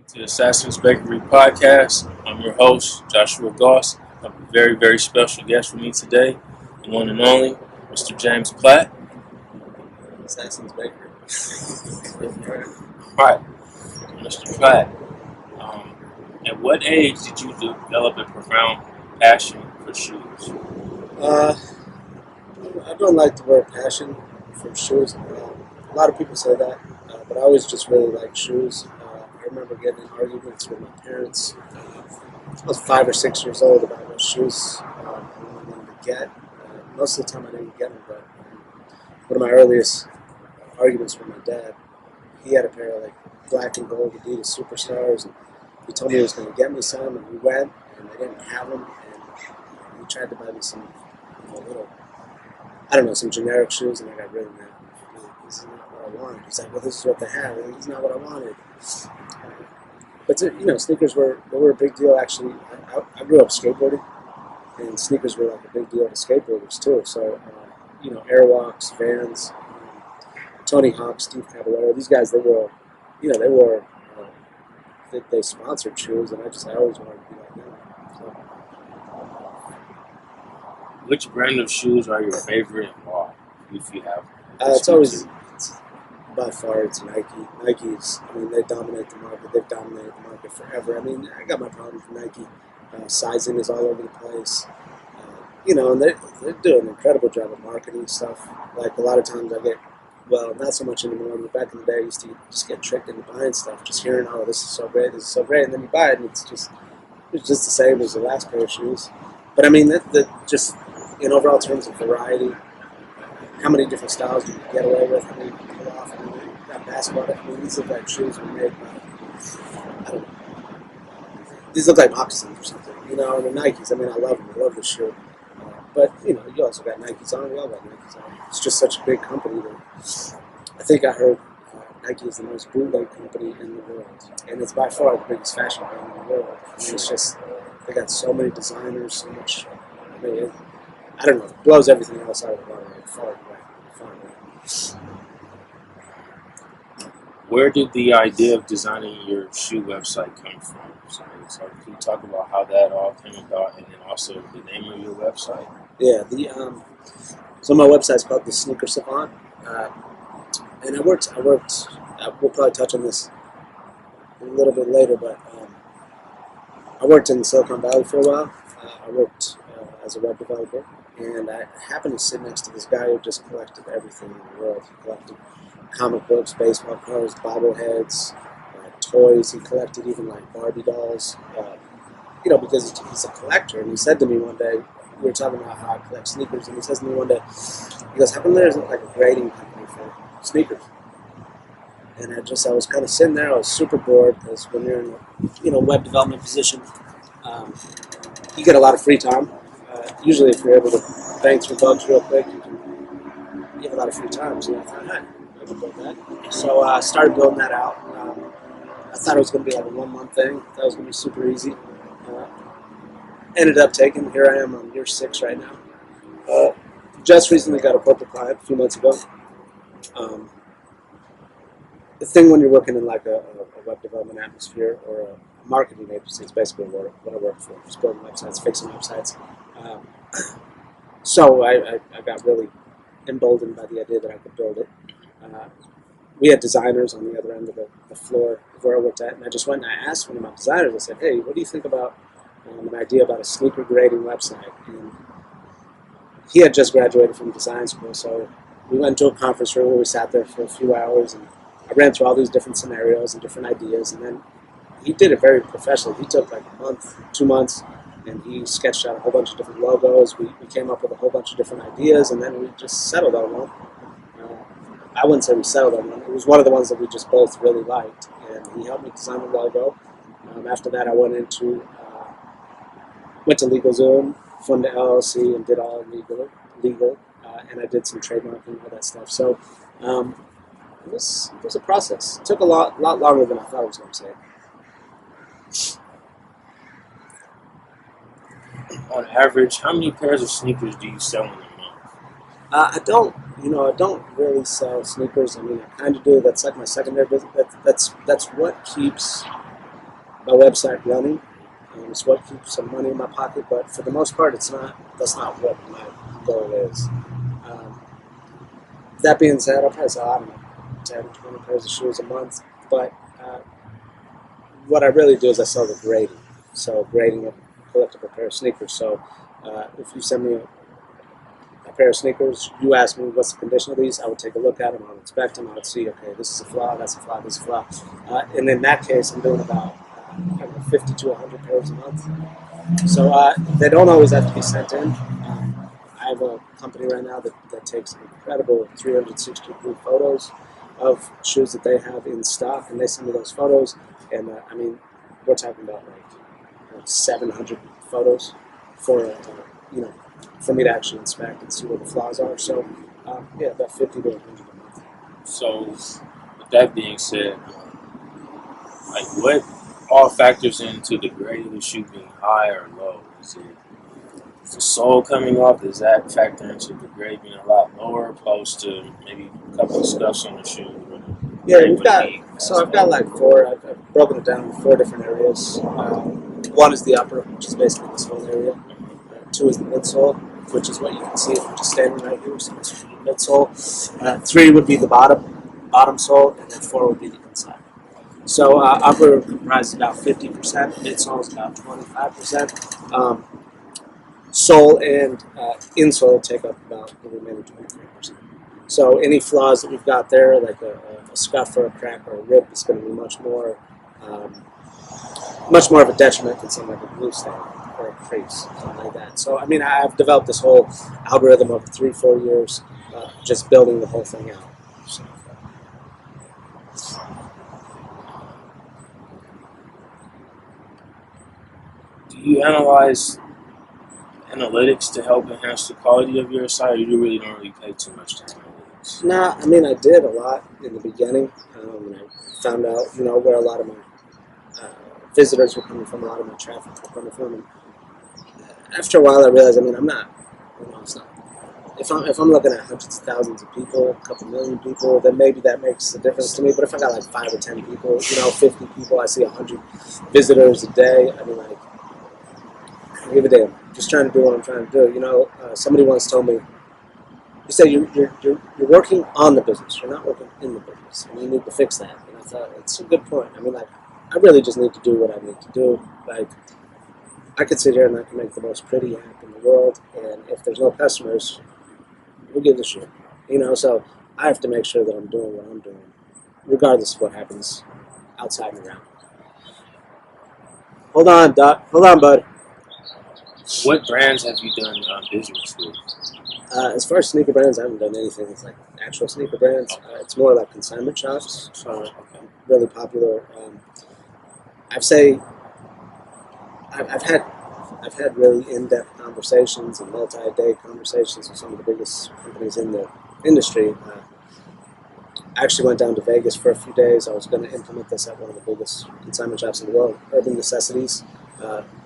To the Assassin's Bakery podcast. I'm your host, Joshua Goss. I have a very, very special guest with me today, the one and only Mr. James Platt. Assassin's Bakery. All right, Mr. Platt, um, at what age did you develop a profound passion for shoes? Uh, I don't like the word passion for shoes. A lot of people say that, but I always just really liked shoes. I remember getting in arguments with my parents. I was 5 or 6 years old about what shoes I wanted to get. Most of the time I didn't get them, but one of my earliest arguments with my dad, he had a pair of like black and gold Adidas Superstars, and he told me he was going to get me some, and we went, and they didn't have them, and he tried to buy me some little, I don't know, some generic shoes, and I got really mad. This is not what I wanted. He's like, well, this is what they have, and this is not what I wanted. But sneakers were a big deal. Actually, I grew up skateboarding, and sneakers were like a big deal to skateboarders too. So, Airwalks, Vans, Tony Hawk, Steve Caballero, these guys, they wore, they sponsored shoes, and I always wanted to be like them. So, Which brand of shoes are your favorite and why, if you have? it's by far it's Nike. Nike's, they dominate the market. They've dominated the market forever. I got my problems with Nike. Sizing is all over the place. And they're doing an incredible job of marketing stuff. Like a lot of times not so much anymore, but back in the day I used to just get tricked into buying stuff, just hearing, oh, this is so great, and then you buy it and it's just the same as the last pair of shoes. But just in overall terms of variety, how many different styles you can get away with, how many you can pull off, that basketball, these look like shoes were made by, I don't know, these look like moccasins or something, and the Nikes, I love them, I love the shoe. But, you also got Nikes on, we all got Nikes on. It's just such a big company that I think I heard Nike is the most bootleg company in the world. And it's by far the biggest fashion brand in the world. It's just, they got so many designers, so much, I don't know, it blows everything else out of the water, far away. Where did the idea of designing your shoe website come from? So can you talk about how that all came about, and then also the name of your website? Yeah, so my website's called The Sneaker Savant, and I worked. We'll probably touch on this a little bit later, but I worked in Silicon Valley for a while. I worked as a web developer, and I happened to sit next to this guy who just collected everything in the world. He collected comic books, baseball cards, bobbleheads, toys. He collected even like Barbie dolls, because he's a collector. And he said to me one day, we were talking about how I collect sneakers, and he says to me one day, he goes, how come there isn't like a grading company for sneakers? And I was kind of sitting there. I was super bored because when you're in a web development position, you get a lot of free time. Usually, if you're able to bang through bugs real quick, you have a lot of free time. So I thought, hey, I can build that. So I started building that out. I thought it was going to be like a 1 month thing. That was going to be super easy. Ended up taking. Here I am on year 6 right now. Just recently got a corporate client a few months ago. The thing when you're working in like a web development atmosphere or a marketing agency is basically what I work for. Just building websites, fixing websites. So I got really emboldened by the idea that I could build it. We had designers on the other end of the floor where I worked at, and I just went and I asked one of my designers, I said, hey, what do you think about an idea about a sneaker grading website? And he had just graduated from design school, so we went to a conference room where we sat there for a few hours, and I ran through all these different scenarios and different ideas, and then he did it very professionally. He took like a month, 2 months, and he sketched out a whole bunch of different logos. We came up with a whole bunch of different ideas, and then we just settled on one. I wouldn't say we settled on one. It was one of the ones that we just both really liked, and he helped me design the logo. After that, I went to LegalZoom, formed an LLC, and did all legal, and I did some trademarking and all that stuff. So it was a process. It took a lot longer than I thought it was going to take. On average, how many pairs of sneakers do you sell in a month? I don't really sell sneakers. I kind of do. That's like my secondary business. That's what keeps my website running. It's what keeps some money in my pocket, but for the most part, it's not. That's not what my goal is. Um, that being said, I'll probably sell, I don't know, 10, 20 pairs of shoes a month. But what I really do is I sell the grading. So grading a collectible pair of sneakers. So if you send me a pair of sneakers, you ask me what's the condition of these, I would take a look at them, I would inspect them, I would see, okay, this is a flaw, that's a flaw, this is a flaw. And in that case, I'm doing about 50 to 100 pairs a month. So they don't always have to be sent in. I have a company right now that takes incredible 360-degree photos of shoes that they have in stock, and they send me those photos. And I mean, we're talking about like 700 photos for you know for me to actually inspect and see where the flaws are. So yeah, about 50 to 100 a month. So, with that being said, like what all factors into the grade of the shoe being high or low? Is it the sole coming off? Does that factor into the grade being a lot lower, opposed to maybe a couple of scuffs on the shoe? Yeah, we've got. So I've got like four. I've broken it down in four different areas. One is the upper, which is basically this whole area. Two is the midsole, which is what you can see if you're just standing right here. So this is the midsole. Three would be the bottom sole, and then four would be the inside. So upper comprises about 50%, midsole is about 25%. Sole and insole take up about the remaining 23%. So any flaws that we've got there, like a scuff or a crack or a rip, is going to be much more of a detriment than something like a glue stain or a crease, something like that. So I mean, I've developed this whole algorithm over 3-4 years, just building the whole thing out. So. Do you analyze analytics to help enhance the quality of your site, or you really don't pay too much to analytics? Nah, I mean, I did a lot in the beginning. And I found out, where a lot of my visitors were coming from, a lot of my traffic were coming from. And after a while, I realized, I mean, I'm not, it's not. If I'm looking at hundreds of thousands of people, a couple million people, then maybe that makes a difference to me. But if I got like 5 or 10 people, 50 people, I see 100 visitors a day. I mean, like, I give a damn. Just trying to do what I'm trying to do. Somebody once told me, you say you're working on the business. You're not working in the business, and you need to fix that. And I thought it's a good point. I mean, like, I really just need to do what I need to do. Like, I could sit here and I can make the most pretty app in the world, and if there's no customers, who gives a shit? So I have to make sure that I'm doing what I'm doing, regardless of what happens outside and around. Hold on, Doc. Hold on, bud. What brands have you done business with? As far as sneaker brands, I haven't done anything with like actual sneaker brands. It's more like consignment shops. Really popular. I've had really in-depth conversations and multi-day conversations with some of the biggest companies in the industry. I actually went down to Vegas for a few days. I was going to implement this at one of the biggest consignment shops in the world, Urban Necessities.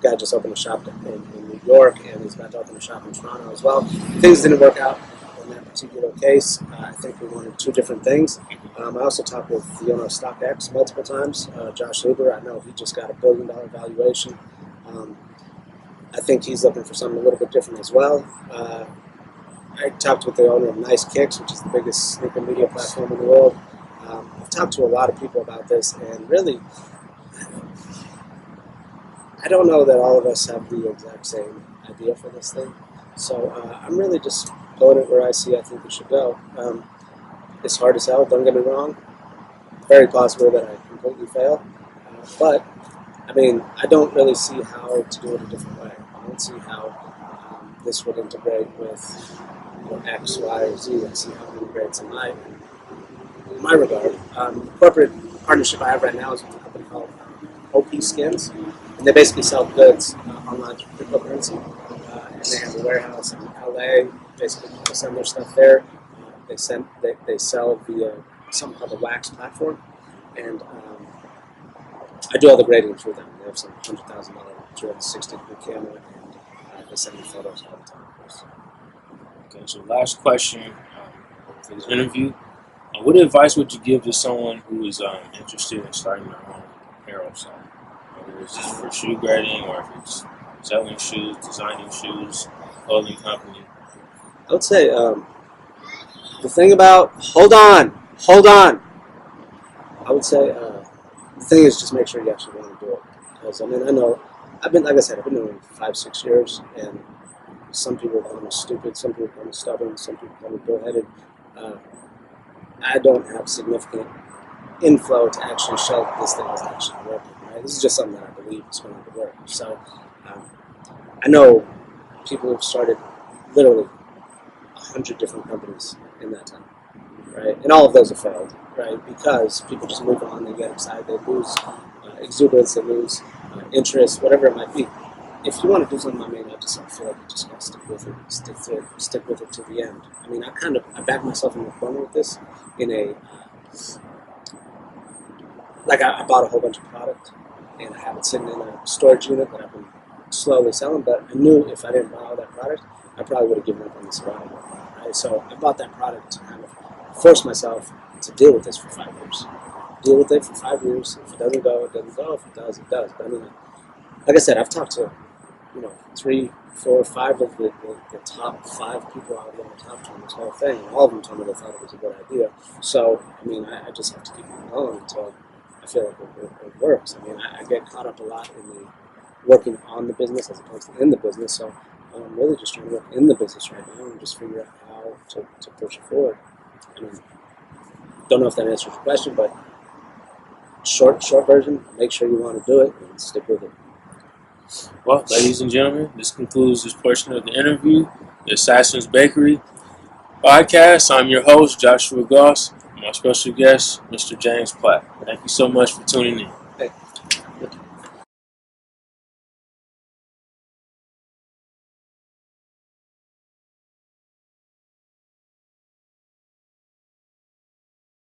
Guy just opened a shop in New York, and he's about to open a shop in Toronto as well. Things didn't work out in that particular case. I think we wanted two different things. I also talked with the owner of StockX multiple times, Josh Huber. I know he just got $1 billion valuation. I think he's looking for something a little bit different as well. I talked with the owner of Nice Kicks, which is the biggest sneaker media platform in the world. I've talked to a lot of people about this, and really, I don't know that all of us have the exact same idea for this thing. So I'm really just going it where I think it should go. It's hard as hell, don't get me wrong. Very possible that I completely fail. But, I mean, I don't really see how to do it a different way. I don't see how this would integrate with X, Y, or Z. I see how it integrates in my regard. Corporate partnership I have right now is with a company called OP Skins, and they basically sell goods online through cryptocurrency. And they have a warehouse in LA. Basically, people send their stuff there. They sell via something called the Wax platform, and I do all the grading through them. They have some $100,000 360-degree camera, and they send me photos all the time. Okay, so last question for this interview. What advice would you give to someone who is interested in starting their own apparel site, whether whether it's just for shoe grading or if it's selling shoes, designing shoes, clothing company? I would say the thing about hold on. I would say the thing is just make sure you actually want to do it. Because I mean, I know I've been doing it 5-6 years, and some people call me stupid, some people call me stubborn, some people call me bullheaded. I don't have significant inflow to actually show that this thing is actually working. Right? This is just something that I believe is going to work. So I know people who've started literally 100 different companies in that time, right? And all of those have failed, right? Because people just move on, they get excited, they lose exuberance, they lose interest, whatever it might be. If you want to do something, I mean, I feel like you just got to stick with it to the end. I mean, I backed myself in the corner with this in a, I bought a whole bunch of product and I have it sitting in a storage unit that I've been slowly selling, but I knew if I didn't buy all that product, I probably would have given up on the survival. Right? So I bought that product to kind of force myself to deal with this for 5 years. Deal with it for 5 years. If it doesn't go, it doesn't go. If it does, it does. But I mean, like I said, I've talked to 3, 4, 5 of the top 5 people I would want to talk to in this whole thing, and all of them told me they thought it was a good idea. So I mean, I just have to keep it going until I feel like it works. I mean, I get caught up a lot in the working on the business as opposed to in the business. So I'm really just trying to work in the business right now and just figure out how to push it forward. I mean, don't know if that answers your question, but short version, make sure you want to do it and stick with it. Well, ladies and gentlemen, this concludes this portion of the interview, the Assassin's Bakery podcast. I'm your host, Joshua Goss. My special guest, Mr. James Platt. Thank you so much for tuning in. Hey.